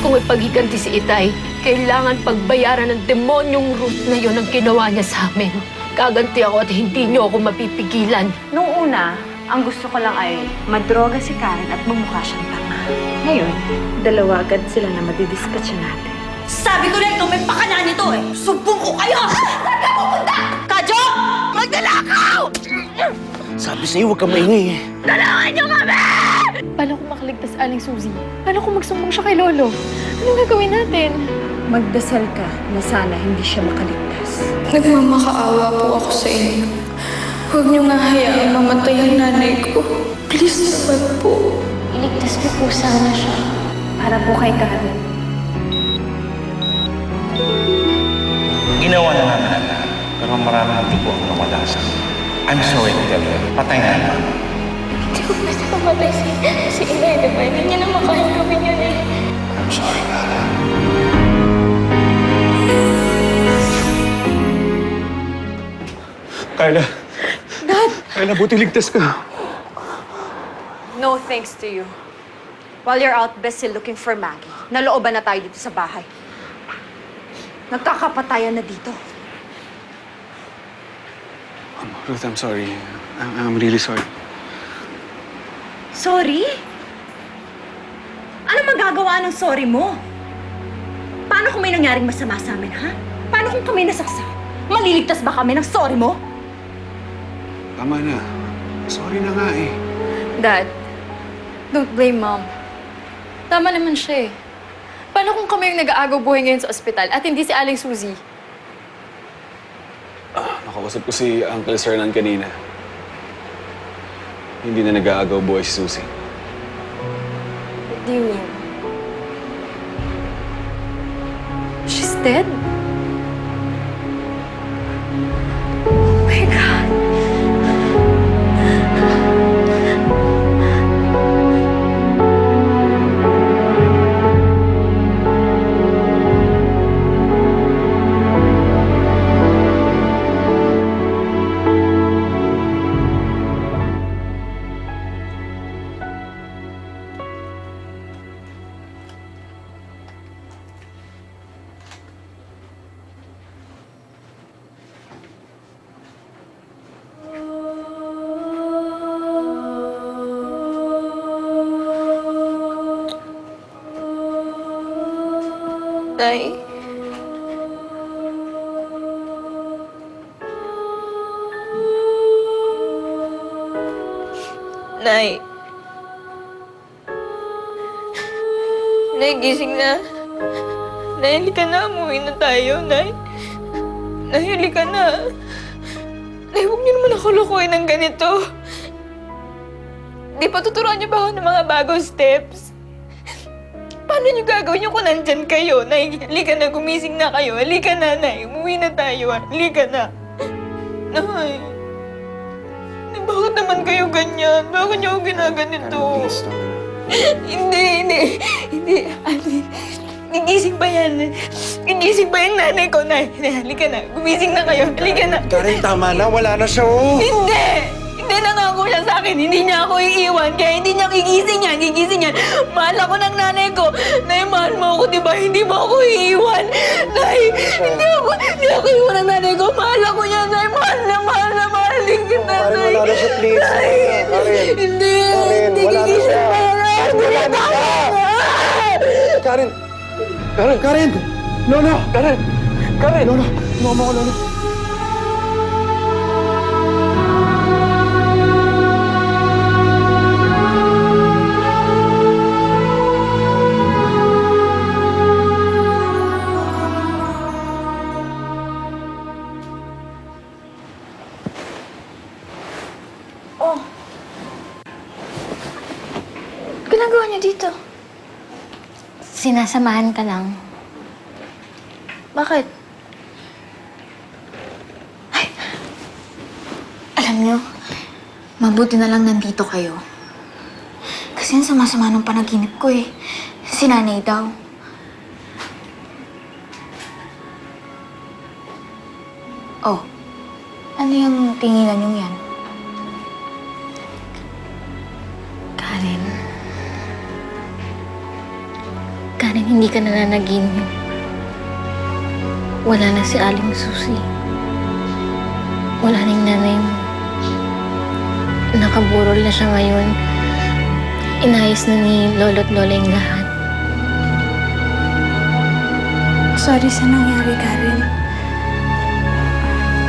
kong ipaghiganti si Itay, kailangan pagbayaran ng demonyong Ruth na yon ang ginawa niya sa amin. Gaganti ako at hindi niyo ako mapipigilan. Nung una, ang gusto ko lang ay madroga si Karen at bumukha siyang tanga. Ngayon, dalawa agad sila na madidispatcha natin. Sabi ko na ikaw may pakana nito eh! Sumbong ko kayo! Saan ka pupunta? Kadyo! Magdalakaw! Sabi sa'yo, huwag ka maingay eh. Dalawin niyo kami! Paano kung makaligtas Aling Suzy? Paano kung magsumbong siya kay Lolo? Anong gagawin natin? Magdasal ka na sana hindi siya makaligtas. Nagmamakaawa po ako sa inyo. Huwag niyo nga hayaang mamatay ang nanay ko. Please naman po. Iligtas niyo po sana siya. Para po kay Karen. Ginawa na namin ang lahat, pero marami ng dugo ang nawala sa akin. I'm sorry to tell you, patay na naman. Hindi ko basta mamatay si Inay, diba? Hindi niya naman kaya gawin yun eh. I'm sorry, Carla. Carla. Dad! Carla, buti ligtas ka. No thanks to you. While you're out busy looking for Maggie, nalooban na tayo dito sa bahay. Nagkakapatayan na dito. Ruth, I'm sorry. I'm really sorry. Sorry? Ano magagawa ng sorry mo? Paano kung may nangyaring masama sa amin, ha? Paano kung kami nasaksak? Maliligtas ba kami ng sorry mo? Tama na. Sorry na nga eh. Dad, don't blame Mom. Tama naman siya eh. Paano kung kami yung nag-aagaw buhay ngayon sa ospital at hindi si Aling Suzy? Nakausap ko si Uncle Sernan kanina. Hindi na nag-aagaw buhay si Susie. What do you mean? She's dead? Oh my God. Nay. Nay. Nay, gising na. Nay, halika na. Umuwi na tayo, Nay. Nay, halika na. Nay, huwag niyo naman ako lukuhin ng ganito. Di pa tuturuan niyo ba ako ng mga bagong steps? Paano niyo gagawin yung kung nandyan kayo? Nay, halika na, gumising na kayo. Halika na, Nay. Umuwi na tayo. Halika na. Nay. Nay, bakit naman kayo ganyan? Bakit niyo ako ginaganito? Please, tama na. Hindi. Gigising ba yan? Gigising ba yung nanay ko, Nay? Halika na, gumising na kayo. Halika na. Karen, tama na. Wala na siya, oh. Hindi! Hindi nangako siya sa akin. Hindi niya ako iiwan. Kaya hindi niya gigising yan. Mahal ako ng nanay ko. Nay, mahal mo ako, di ba? Hindi mo ako iiwan. Nay, hindi ako iiwan ng nanay ko. Mahal ako niya, Nay. Mahal na. Kita, Karen, Nay. wala na siya, please. Karen. Hindi. Karen, Hindi wala na gigising siya. pa yan. Wala na siya. Karen! Karen! Lolo! Karen! Lolo! Mama ko, Lolo. Ginagawa niyo dito? Sinasamahan ka lang. Bakit? Ay, alam niyo, mabuti na lang nandito kayo. Kasi ang sama-sama ng panaginip ko eh. Si nanay daw. Oh, ano yung tinginan yung yan? Karen. Karen, hindi ka nananaginip. Wala na si Aling Susi. Wala na yung nanay mo. Nakaburol na siya ngayon. Inayos na ni Lolo't Lola yung lahat. Sorry sa nangyari, Karen.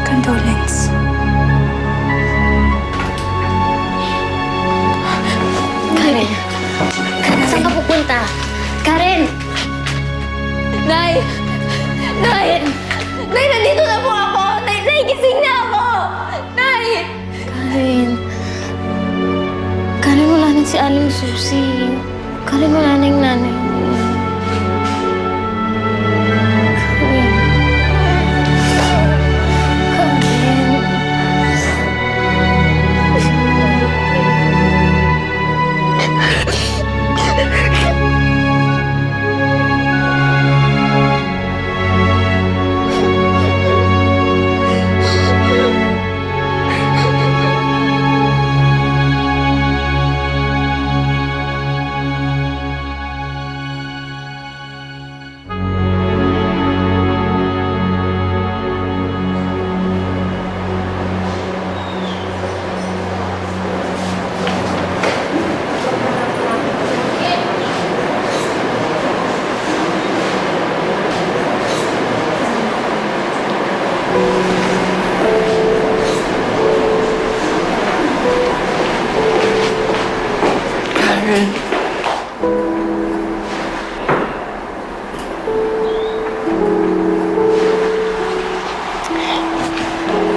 Condolence. Karen! Saan ka pupunta? Karen! Nay! Nay! Nay, nandito na po ako! Nay, gising na ako! Nay! Karen. Karen, wala na si Aling Susi. Karen, wala na yung nanay mo. Karen. Karen.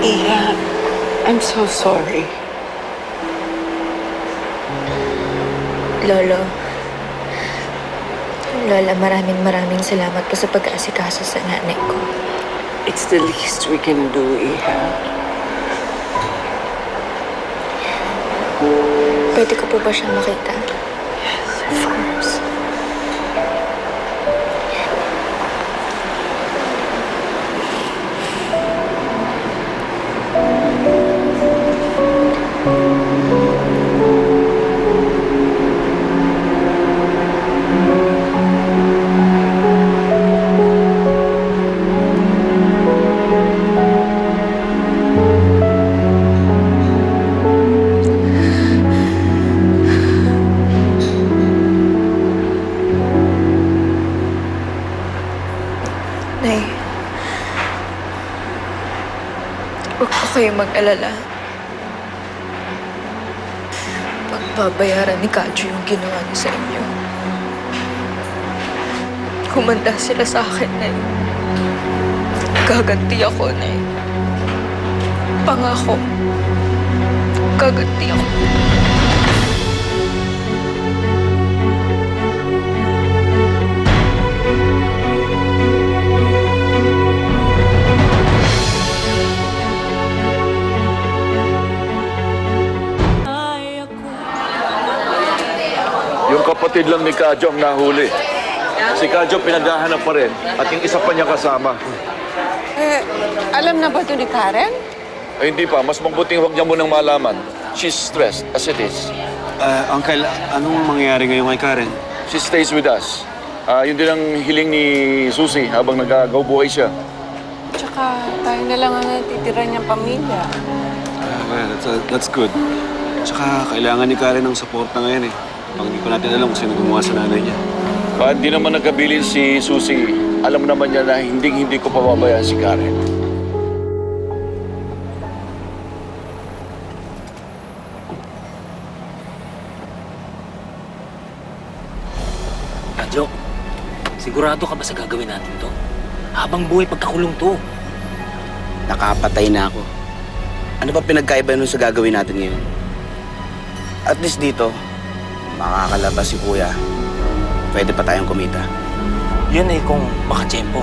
Iya, I'm so sorry. Lolo. Lola, maraming salamat po sa pag-aasikaso sa nanay ko. It's the least we can do, Iha. Pwede ko po ba siyang makita? Yes, of course. Nay, huwag po kayo mag-alala. Pagbabayaran ni Kadyo yung ginawa niya sa inyo. Humanda sila sa akin, Nay. Gaganti ako, Nay. Pangako. Gaganti ako. Yung kapatid lang ni Kadyo ang nahuli. Si Kadyo pinaghahanap pa rin at yung isa pa niya kasama. Alam na ba ito ni Karen? Ay hindi pa, mas mabuting huwag niya munang malaman. She's stressed as it is. Uncle, anong mangyayari ngayon kay Karen? She stays with us. Yun din ang hiling ni Susie habang nagagaw buhay siya. Tsaka tayo na lang ang natitira niyang pamilya. Well, that's good. Tsaka kailangan ni Karen ng suporta ngayon eh. Pag hindi pa natin alam kung sino gumawa sa nanay niya. Kahit di naman nagkabilin si Susie, alam naman niya na hindi ko pababayaan si Karen. Kadyo, sigurado ka ba sa gagawin natin to? Habang buhay pagkakulong to. Nakapatay na ako. Ano ba pinagkaiba nun sa gagawin natin ngayon? At least dito, makakalabas si Kuya. Pwede pa tayong kumita. Yun eh kung makatsyempo.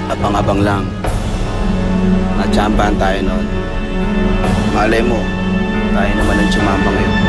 Abang-abang lang. Natsambahan tayo noon. Malay mo, tayo naman ang tsumamba ngayon.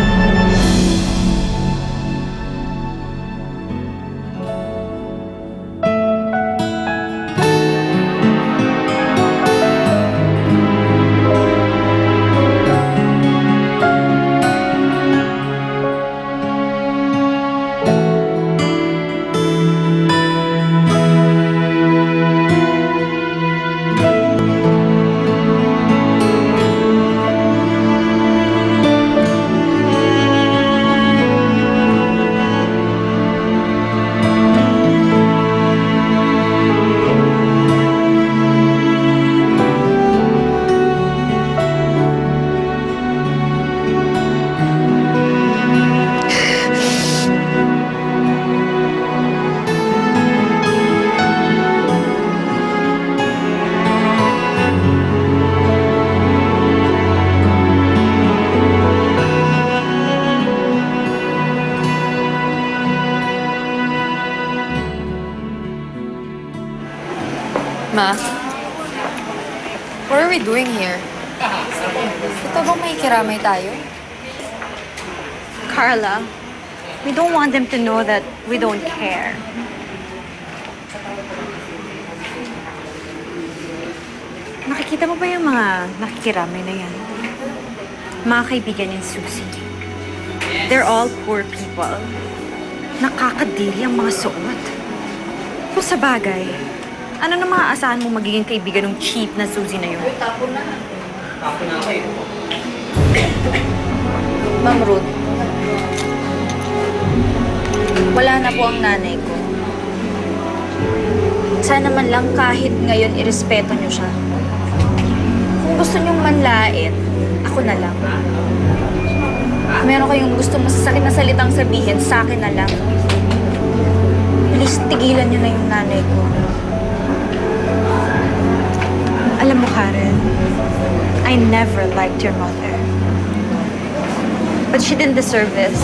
Ma, what are we doing here? Ito bang may kiramay tayo? Carla, we don't want them to know that we don't care. Nakikita mo ba yung mga nakikiramay na yan? Mga kaibigan ni Susie. They're all poor people. Nakakadiri ang mga suot. Kung sa bagay, ano na maaasahan mo magiging kaibigan ng cheap na Susie na yun? Ma'am Ruth, wala na po ang nanay ko. Sana man lang kahit ngayon irespeto niyo siya. Kung gusto niyong manlait, ako na lang. Kung meron kayong gusto masasakit na salitang sabihin, sa akin na lang. Please, tigilan niyo na yung nanay ko. Alam mo, Karen, I never liked your mother. But she didn't deserve this.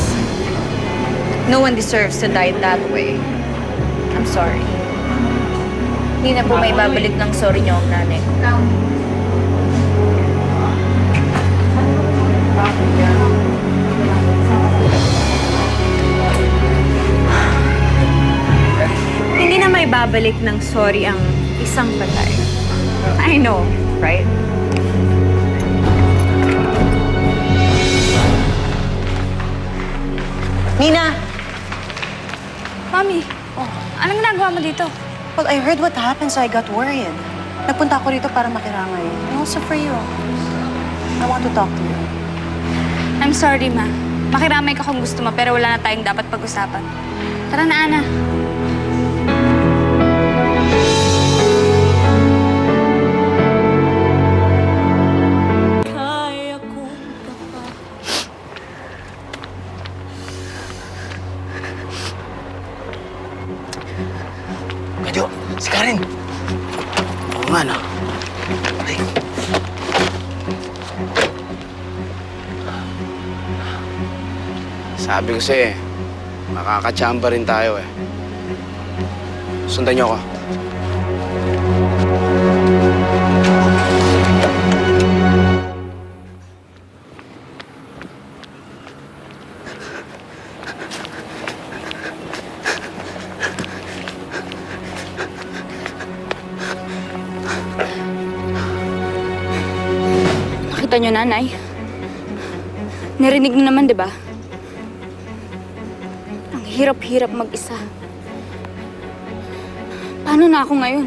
No one deserves to die that way. I'm sorry. Hindi na po may babalik ng sorry niyo ang nanay ko. Hindi na may babalik ng sorry ang isang patay. I know, right? Nina! Mami, anong ginagawa mo dito? Well, I heard what happened, so I got worried. Nagpunta ako rito para makiramay. And also for you. I want to talk to you. I'm sorry, ma. Makiramay ka kung gusto mo, pero wala na tayong dapat pag-usapan. Tara na, Ana. Kadyo, si Karen. Oo nga, no? Ay. Sabi ko sa'yo makakachamba rin tayo eh. Sundan niyo ako. Nakita niyo, nanay? Narinig niyo naman, di ba? Ang hirap-hirap mag-isa. Paano na ako ngayon?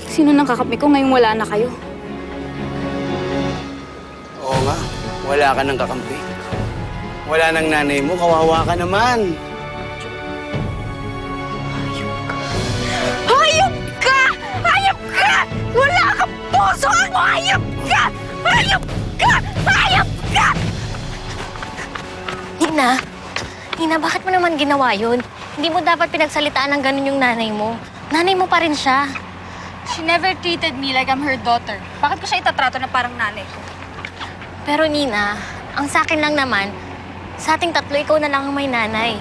Sino nang kakampi ko ngayong wala na kayo? Oo nga, wala ka ng kakampi. Wala nang nanay mo, kawawa ka naman. Hayop ka! Hayop ka! Wala kang puso! Hayop ka! Hayop ka! Hayop ka! Nina! Nina, bakit mo naman ginawa yun? Hindi mo dapat pinagsalitaan ng ganun yung nanay mo. Nanay mo pa rin siya. She never treated me like I'm her daughter. Bakit ko siya itatrato na parang nanay ko? Pero Nina, ang sa akin lang naman, sa ating tatlo, ikaw na lang ang may nanay.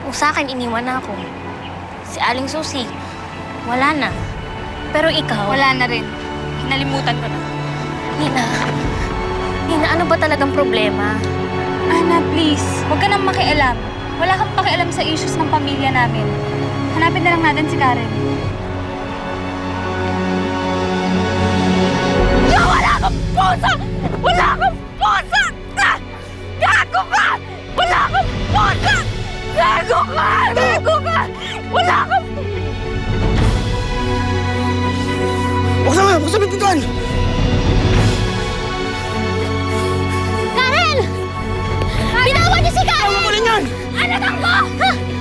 Kung sa akin, iniwan na ako. Si Aling Susie, wala na. Pero ikaw... Wala na rin. Kinalimutan ko na. Nina, ano ba talagang problema? Ana, please. Huwag ka nang makialam. Wala kang pakialam sa issues ng pamilya namin. Hanapin na lang natin si Karen. Wala kang puso! Wala kang puso! Gago ka! Wala kang puso! Gago ka! Gago ka! Wala kang... Buksan mo! Buksan mo yung pintuan! Karen! Bitawan niyo si Karen! Tawag mo rin yan! Ano takbo?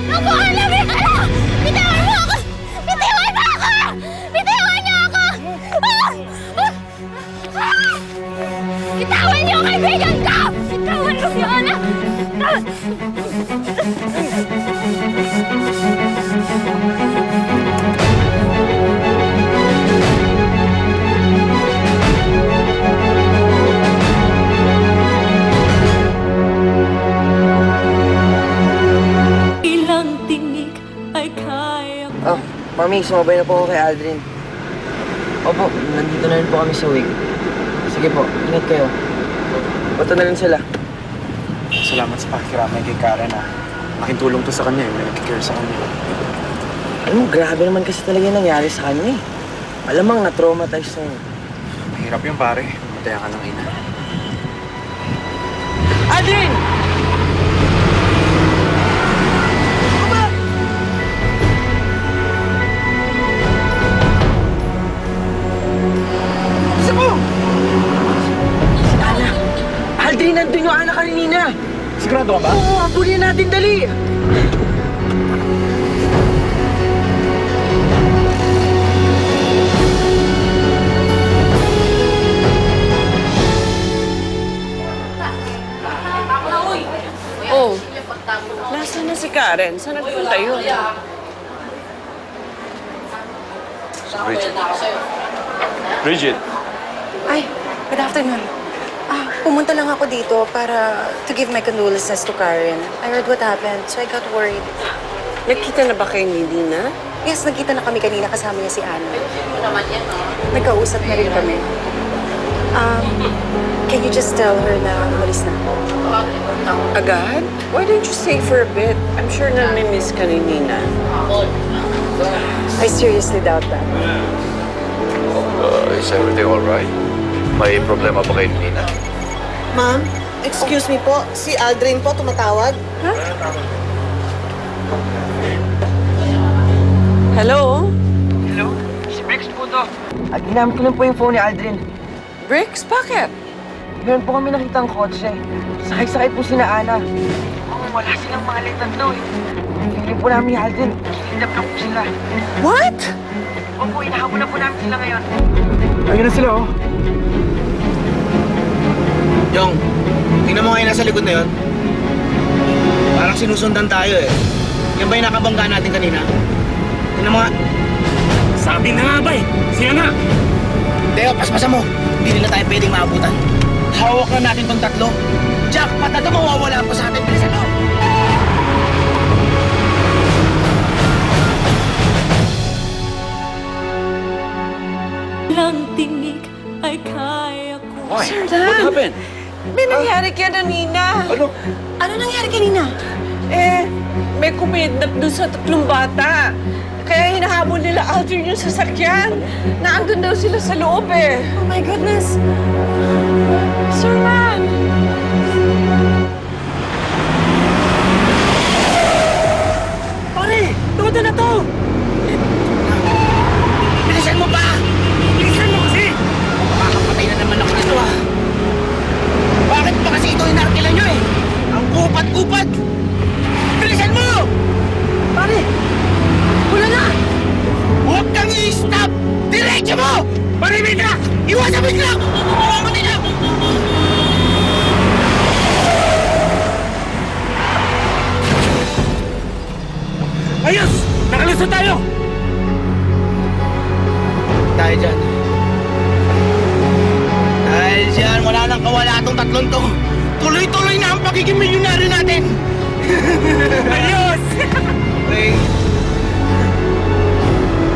Takbo! Hanapin! Ano? Bitawan mo ako! Bitawan mo ako! Bitawan niyo ako! Bitawan niyo ang kaibigan ko! Bitawan mo si Ana! Ilang tinig Mami, sumabay na po ako kay Aldrin. Opo, nandito na rin po kami sa wig. Sige po, ingat kayo. Punta na rin sila. Salamat sa pakikiramay kay Karen, ha. Malaking tulong to sa kanya, may nagkikare sa kanya. Alam mo, grabe naman kasi talaga yung nangyari sa kanya, eh. Alamang na-traumatize na yun. Mahirap yung pare. Mataya ka ng ina. Aldrin! Isa mo! Ana! Aldrin, nandun yung anak ka ni Nina! Sigurado ka ba? Oo, abulin natin, dali! Oh, nasaan na si Karen? Saan nagpunta yun? Bridget. Bridget. Ay, good afternoon. Pumunta lang ako dito para to give my condolences to Karen. I heard what happened, so I got worried. Nagkita na ba kayo ni Dina? Yes, nagkita na kami kanina, kasama niya si Ana. Nagkausap na rin kami. Can you just tell her na umalis na ako? Agad? Why don't you stay for a bit? I'm sure nami-miss ka ni Nina. I seriously doubt that. Is everything all right? May problema ba kayo ni Nina? Ma'am, excuse me po. Si Aldrin po tumatawag. Hello? Hello? Si Briggs po to. Ginamit ko lang po yung phone ni Aldrin. Briggs, bakit? Meron po kami nakitang kotse. Sakay-sakay po sina Ana. Wala silang mga tatlo, eh. Feeling po namin ni Aldrin. Kinidnap na po sila. What? Opo, inahabol na po namin sila ngayon. Ayun na sila, oh. Jong, tingnan mo ngayon nasa likod na yun. Parang sinusundan tayo eh. Yan ba yung nakabangga natin kanina? Tingnan mo nga. Sabi na nga ba eh. Siya nga. Teo, paspasan mo. Hindi nila tayo pwedeng maabutan. Hawak na natin tong tatlo. Jackpot na ito, mawawala po sa atin. Bilisan mo! Lang tinig ay kaya ko. Why? Sir Dan! What happened? May nangyari kaya na Nina. Ano nangyari kanina? May kumidnap dun sa tatlong bata. Kaya hinahabol nila Aldrin yung sasakyan. Naandun daw sila sa loob eh. Oh my goodness. Sir Dan! Pare! Todo na to! Bilisan mo pa! Bilisan mo kasi! Makakapatay na naman ako nito ah! Bakit pa kasi ito inarkilan nyo eh? Ang kupat-kupat! Bilisan mo! Pare! Wala na! Huwag kang i-stop! Diretso mo! Marimig na! Iwasan mo sila! Mamamatay na! Ayos! Nakalusot tayo! Dahil dyan, wala nang kawala itong tatlong to. Tuloy-tuloy na ang pagiging milyonaryo natin! Ayos! Okay.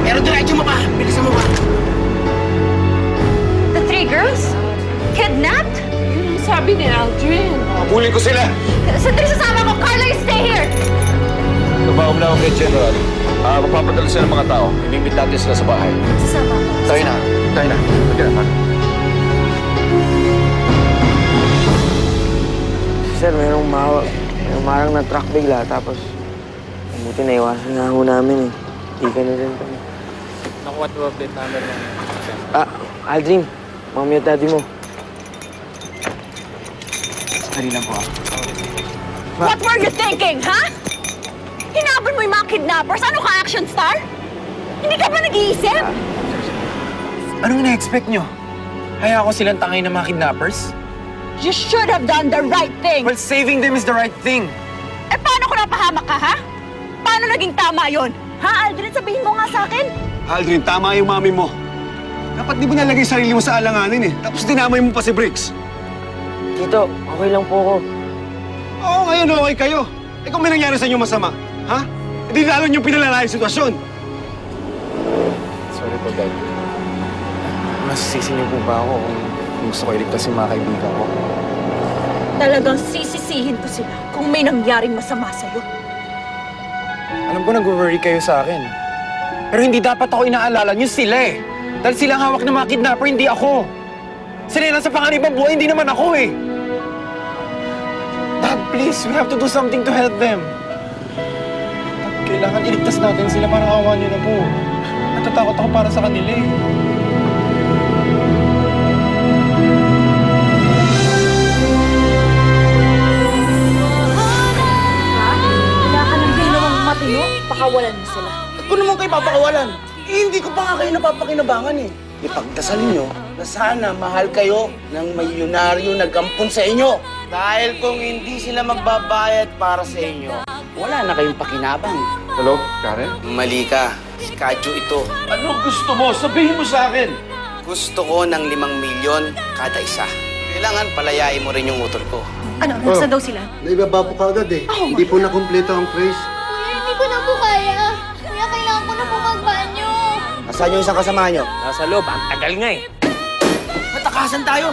Pero diretso mo pa! Bilisan mo pa! The three girls? Kidnapped? Yun ang sabi ni Aldrin. Habulin ko sila! Sandali, sasama ko! Carla, you stay here! Tumawag na ako kay General. Magpapadala sila ng mga tao. Inimit natin sila sa bahay. Sasama ko. Tayo na. Sige na. Sir, merong marang na truck bigla, tapos buti naiwasan na ho namin, eh. Hindi ka na rin kami. Nakuha to update number mo. Aldrin, mami at daddy mo. Dali lang po, ah. What were you thinking, ha? Hinabol mo yung mga kidnappers? Ano ka, action star? Hindi ka ba nag-iisip? Anong ina-expect nyo? Hayaan ko silang tangay ng mga kidnappers? You should have done the right thing. Well, saving them is the right thing. Eh, paano ko napahamak ka, ha? Paano naging tama yon? Ha, Aldrin? Sabihin mo nga sa akin. Aldrin, tama yung mami mo. Dapat di mo nalagay sarili mo sa alanganin eh. Tapos dinamay mo pa si Briggs. Tito, okay lang po ako. Oo, ngayon okay kayo. Eh kung may nangyari sa inyo masama, ha? Hindi lalo niyong pinalala yung sitwasyon. Sorry po, Dad. Masisisi niyo po ba ako kung gusto ko iligtas yung mga kaibigan ko? Talagang sisisihin ko sila kung may nangyaring masama sa'yo. Alam ko nag-worry kayo sa akin. Pero hindi dapat ako inaalala niyo sila eh. Dahil silang hawak ng mga kidnapper, hindi ako. Sila lang sa panganib ng buhay, hindi naman ako eh. Dad, please, we have to do something to help them. Dad, kailangan iligtas natin sila, parang awa niyo na po. Natatakot ako para sa kanila eh. Wala ka nang ginawang matino, pakawalan mo sila. Ba't ko naman kayo papakawalan? Eh, hindi ko pa nga kayo napapakinabangan eh. Ipagdasal niyo na sana mahal kayo ng milyonaryo nagampun sa inyo. Dahil kung hindi sila magbabayad para sa inyo, wala na kayong pakinabang. Hello, Karen? Mali ka. Si Kadyo ito. Ano gusto mo? Sabihin mo sa akin. Gusto ko ng 5 milyon kada isa. Kailangan palayain mo rin yung motor ko. Ano? Nasaan daw sila? Naibaba po kagad eh. Hindi po nakumpleto ang trace. Kuya, hindi ko na po kaya. Kuya, kailangan ko na po magbanyo. Nasaan yung isang kasama nyo? Nasa loob, ang tagal nga eh. Matakasan tayo!